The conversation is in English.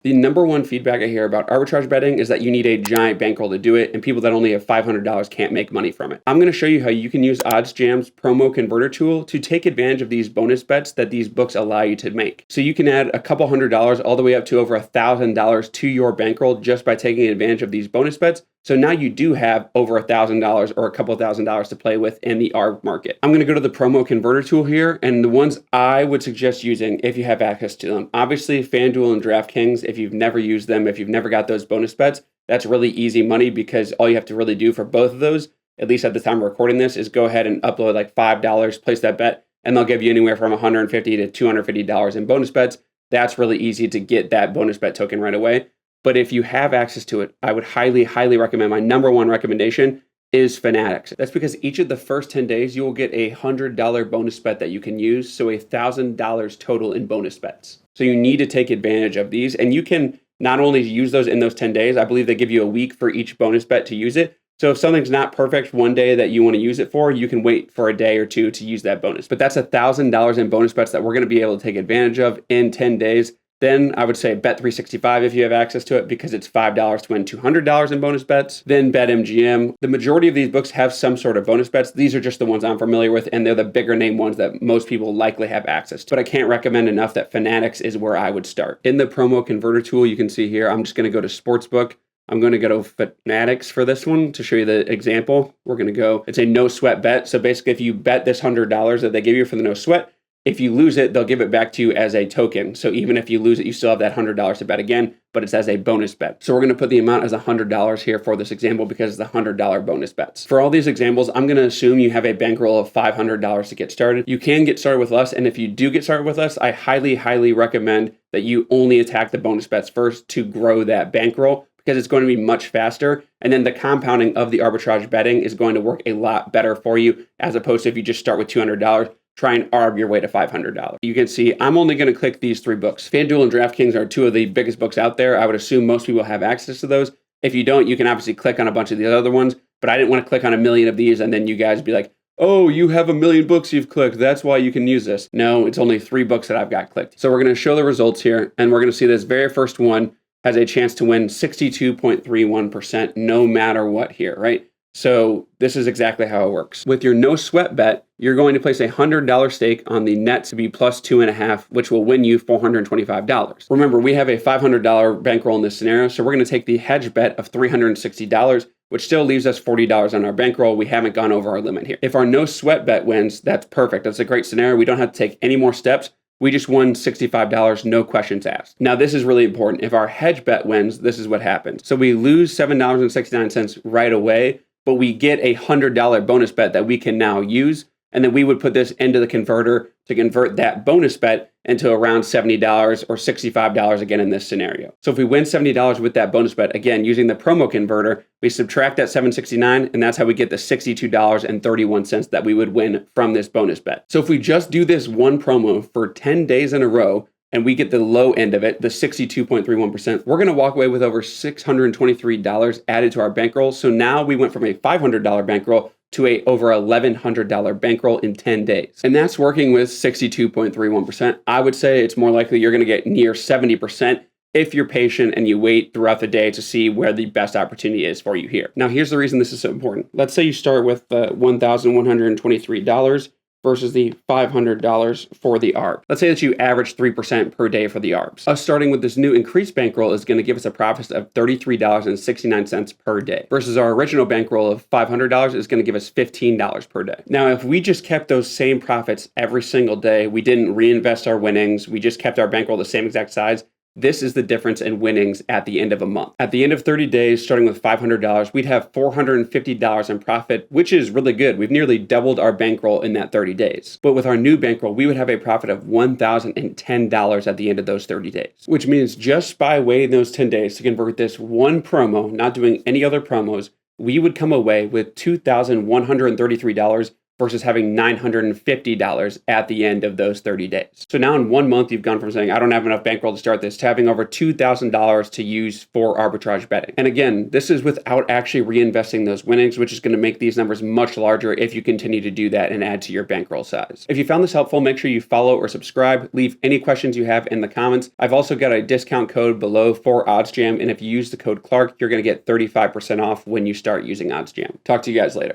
The number one feedback I hear about arbitrage betting is that you need a giant bankroll to do it, and people that only have $500 can't make money from it. I'm going to show you how you can use Oddsjam's Promo Converter tool to take advantage of these bonus bets that these books allow you to make. So you can add a couple $100 all the way up to over $1,000 to your bankroll just by taking advantage of these bonus bets. So now you do have over $1,000 or a couple $1,000 to play with in the ARB market. I'm going to go to the Promo Converter tool here, and the ones I would suggest using if you have access to them. Obviously, FanDuel and DraftKings, if you've never used them, if you've never got those bonus bets, that's really easy money because all you have to really do for both of those, at least at the time of recording this, is go ahead and upload like $5, place that bet, and they'll give you anywhere from $150 to $250 in bonus bets. That's really easy to get that bonus bet token right away. But if you have access to it, I would highly, highly recommend. My number one recommendation is Fanatics. That's because each of the first 10 days, you will get a $100 bonus bet that you can use. So $1,000 total in bonus bets. So you need to take advantage of these. And you can not only use those in those 10 days, I believe they give you a week for each bonus bet to use it. So if something's not perfect one day that you want to use it for, you can wait for a day or two to use that bonus. But that's $1,000 in bonus bets that we're going to be able to take advantage of in 10 days. Then I would say Bet365 if you have access to it because it's $5 to win $200 in bonus bets. Then BetMGM. The majority of these books have some sort of bonus bets. These are just the ones I'm familiar with, and they're the bigger name ones that most people likely have access to. But I can't recommend enough that Fanatics is where I would start. In the Promo Converter tool, you can see here, I'm just going to go to Sportsbook. I'm going to go to Fanatics for this one to show you the example. We're going to go, it's a no sweat bet. So basically, if you bet this $100 that they give you for the no sweat, if you lose it, they'll give it back to you as a token. So even if you lose it, you still have that $100 to bet again, but it's as a bonus bet. So we're going to put the amount as $100 here for this example because it's the $100 bonus bets. For all these examples, I'm going to assume you have a bankroll of $500 to get started. You can get started with us, and if you do get started with us, I highly, highly recommend that you only attack the bonus bets first to grow that bankroll because it's going to be much faster. And then the compounding of the arbitrage betting is going to work a lot better for you as opposed to if you just start with $200. Try and arb your way to $500. You can see I'm only going to click these three books. FanDuel and DraftKings are two of the biggest books out there. I would assume most people have access to those. If you don't, you can obviously click on a bunch of the other ones, but I didn't want to click on a million of these and then you guys be like, oh, you have a million books you've clicked. That's why you can use this. No, it's only 3 books that I've got clicked. So we're going to show the results here, and we're going to see this very first one has a chance to win 62.31% no matter what here, right? So this is exactly how it works. With your no sweat bet, you're going to place a $100 stake on the net to be plus 2.5, which will win you $425. Remember, we have a $500 bankroll in this scenario, so we're going to take the hedge bet of $360, which still leaves us $40 on our bankroll. We haven't gone over our limit here. If our no sweat bet wins, that's perfect. That's a great scenario. We don't have to take any more steps. We just won $65, no questions asked. Now, this is really important. If our hedge bet wins, this is what happens. So we lose $7.69 right away, but we get a $100 bonus bet that we can now use. And then we would put this into the converter to convert that bonus bet into around $70 or $65 again in this scenario. So if we win $70 with that bonus bet, again, using the promo converter, we subtract that $7.69, and that's how we get the $62.31 that we would win from this bonus bet. So if we just do this one promo for 10 days in a row, and we get the low end of it, the 62.31%, we're going to walk away with over $623 added to our bankroll. So now we went from a $500 bankroll to a over $1,100 bankroll in 10 days. And that's working with 62.31%. I would say it's more likely you're going to get near 70% if you're patient and you wait throughout the day to see where the best opportunity is for you here. Now, here's the reason this is so important. Let's say you start with $1,123 versus the $500 for the ARB. Let's say that you average 3% per day for the ARBs. Us starting with this new increased bankroll is going to give us a profit of $33.69 per day versus our original bankroll of $500 is going to give us $15 per day. Now, if we just kept those same profits every single day, we didn't reinvest our winnings, we just kept our bankroll the same exact size, this is the difference in winnings at the end of a month. At the end of 30 days, starting with $500, we'd have $450 in profit, which is really good. We've nearly doubled our bankroll in that 30 days. But with our new bankroll, we would have a profit of $1,010 at the end of those 30 days, which means just by waiting those 10 days to convert this one promo, not doing any other promos, we would come away with $2,133 versus having $950 at the end of those 30 days. So now in 1 month, you've gone from saying, I don't have enough bankroll to start this, to having over $2,000 to use for arbitrage betting. And again, this is without actually reinvesting those winnings, which is going to make these numbers much larger if you continue to do that and add to your bankroll size. If you found this helpful, make sure you follow or subscribe. Leave any questions you have in the comments. I've also got a discount code below for Oddsjam, and if you use the code Clark, you're going to get 35% off when you start using Oddsjam. Talk to you guys later.